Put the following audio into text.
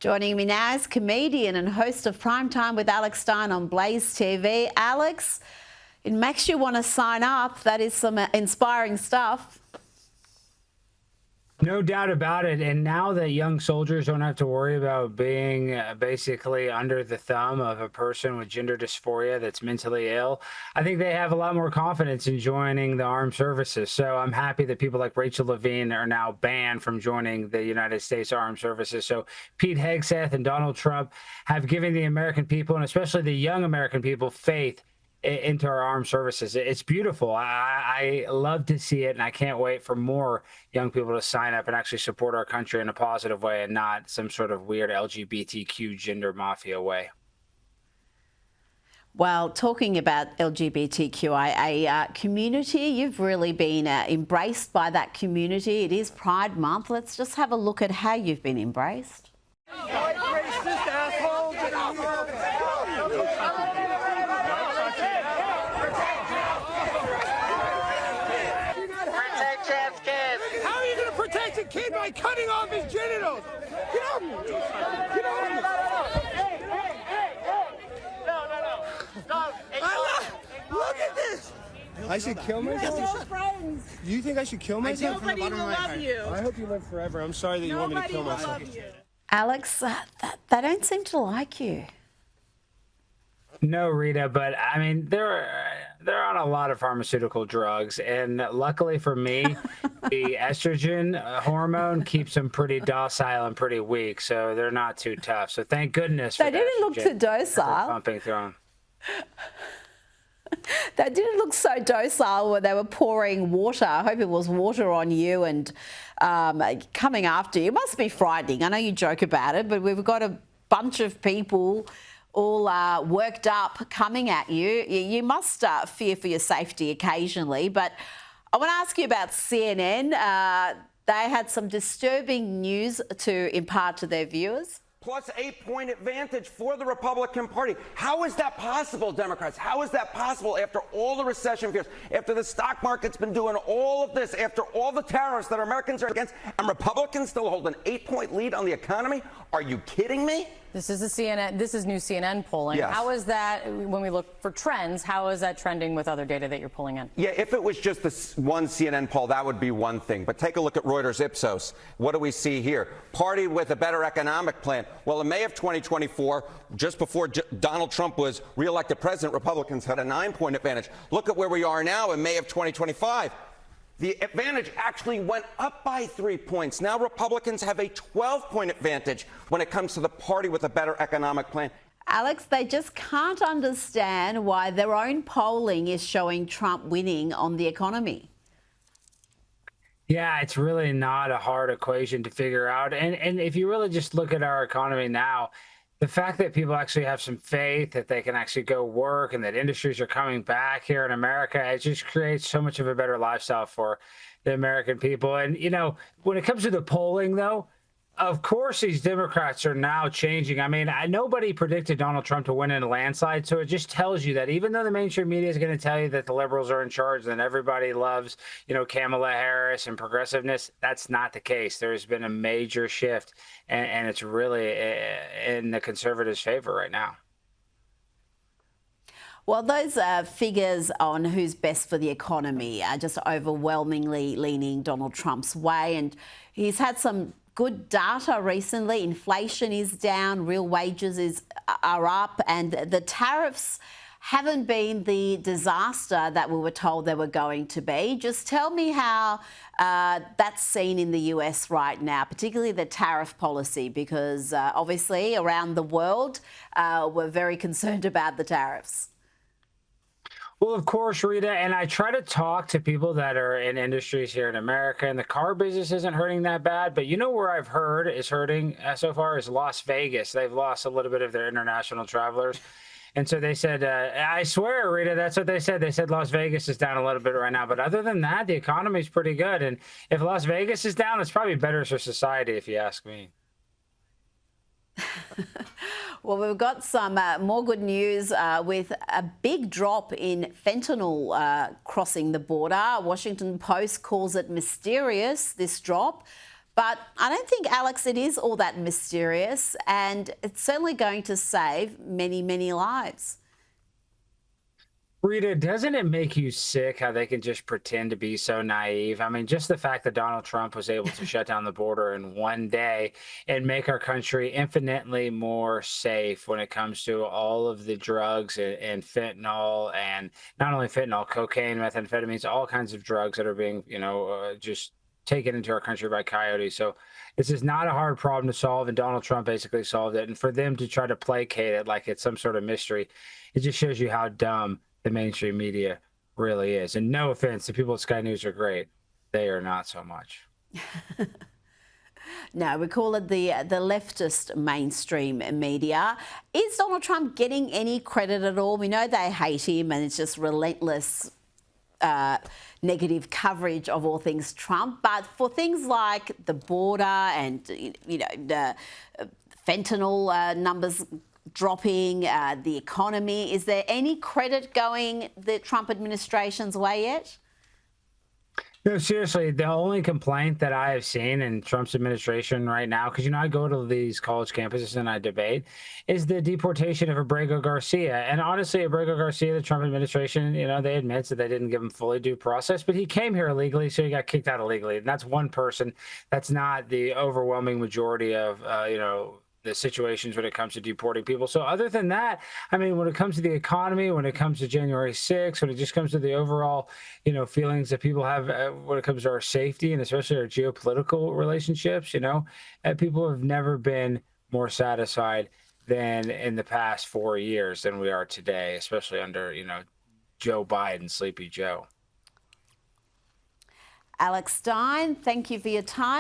Joining me now is comedian and host of Primetime with Alex Stein on Blaze TV. Alex, it makes you want to sign up. That is some inspiring stuff. No doubt about it. And now that young soldiers don't have to worry about being basically under the thumb of a person with gender dysphoria that's mentally ill, I think they have a lot more confidence in joining the armed services. So I'm happy that people like Rachel Levine are now banned from joining the United States Armed Services. So Pete Hegseth and Donald Trump have given the American people, and especially the young American people, faith into our armed services. It's beautiful. I love to see it, and I can't wait for more young people to sign up and actually support our country in a positive way and not some sort of weird LGBTQ gender mafia way. Well, talking about LGBTQIA community, you've really been embraced by that community. It is Pride Month. Let's just have a look at how you've been embraced. White racist assholes. How are you going to protect a kid by cutting off his genitals? Get up! Get up! No. Stop. Look at this! I should kill myself? Do you think I should kill myself? Nobody will love you. I hope you live forever. I'm sorry that you want me to kill myself. Nobody will love you. Alex, they don't seem to like you. No, Rita, but I mean, they're on a lot of pharmaceutical drugs, and luckily for me, the estrogen hormone keeps them pretty docile and pretty weak, so they're not too tough. So thank goodness for They didn't look too docile. Pumping through them. They didn't look so docile when they were pouring water. I hope it was water on you and coming after you. It must be frightening. I know you joke about it, but we've got a bunch of people all worked up coming at you. You must fear for your safety occasionally. But I want to ask you about CNN. They had some disturbing news to impart to their viewers. Plus 8-point advantage for the Republican Party. How is that possible, Democrats? How is that possible after all the recession fears, after the stock market's been doing all of this, after all the tariffs that Americans are against, and Republicans still hold an 8-point lead on the economy? Are you kidding me? This is new CNN polling. Yes. How is that, when we look for trends, how is that trending with other data that you're pulling in? Yeah, if it was just this one CNN poll, that would be one thing. But take a look at Reuters Ipsos. What do we see here? Party with a better economic plan. Well, in May of 2024, just before Donald Trump was reelected president, Republicans had a 9-point advantage. Look at where we are now in May of 2025. The advantage actually went up by 3 points. Now Republicans have a 12-point advantage when it comes to the party with a better economic plan. Alex, they just can't understand why their own polling is showing Trump winning on the economy. Yeah, it's really not a hard equation to figure out. And if you really just look at our economy now, the fact that people actually have some faith that they can actually go work and that industries are coming back here in America, it just creates so much of a better lifestyle for the American people. And, you know, when it comes to the polling, though, of course, these Democrats are now changing. I mean, nobody predicted Donald Trump to win in a landslide. So it just tells you that even though the mainstream media is going to tell you that the liberals are in charge and everybody loves, you know, Kamala Harris and progressiveness, that's not the case. There's been a major shift, and it's really in the conservatives' favor right now. Well, those figures on who's best for the economy are just overwhelmingly leaning Donald Trump's way. And he's had some good data recently. Inflation is down, real wages are up, and the tariffs haven't been the disaster that we were told they were going to be. Just tell me how that's seen in the US right now, particularly the tariff policy, because obviously around the world we're very concerned about the tariffs. Well, of course, Rita, and I try to talk to people that are in industries here in America, and the car business isn't hurting that bad. But you know where I've heard is hurting so far is Las Vegas. They've lost a little bit of their international travelers. And so they said, I swear, Rita, that's what they said. They said Las Vegas is down a little bit right now. But other than that, the economy is pretty good. And if Las Vegas is down, it's probably better for society, if you ask me. Well, we've got some more good news with a big drop in fentanyl crossing the border. Washington Post calls it mysterious, this drop. But I don't think, Alex, it is all that mysterious, and it's certainly going to save many, many lives. Rita, doesn't it make you sick how they can just pretend to be so naive? I mean, just the fact that Donald Trump was able to shut down the border in one day and make our country infinitely more safe when it comes to all of the drugs and fentanyl, and not only fentanyl, cocaine, methamphetamines, all kinds of drugs that are being, just taken into our country by coyotes. So this is not a hard problem to solve, and Donald Trump basically solved it. And for them to try to placate it like it's some sort of mystery, it just shows you how dumb the mainstream media really is. And no offense, the people at Sky News are great. They are not so much. No, we call it the leftist mainstream media. Is Donald Trump getting any credit at all? We know they hate him, and it's just relentless negative coverage of all things Trump. But for things like the border and, the fentanyl numbers dropping, the economy, is there any credit going the Trump administration's way yet? No, seriously, the only complaint that I have seen in Trump's administration right now, because, I go to these college campuses and I debate, is the deportation of Abrego Garcia. And honestly, Abrego Garcia, the Trump administration, they admit that they didn't give him fully due process, but he came here illegally, so he got kicked out illegally. And that's one person. That's not the overwhelming majority of, the situations when it comes to deporting people. So other than that, I mean, when it comes to the economy, when it comes to January 6th, when it just comes to the overall, feelings that people have when it comes to our safety and especially our geopolitical relationships, people have never been more satisfied than in the past 4 years than we are today, especially under, Joe Biden, Sleepy Joe. Alex Stein, thank you for your time.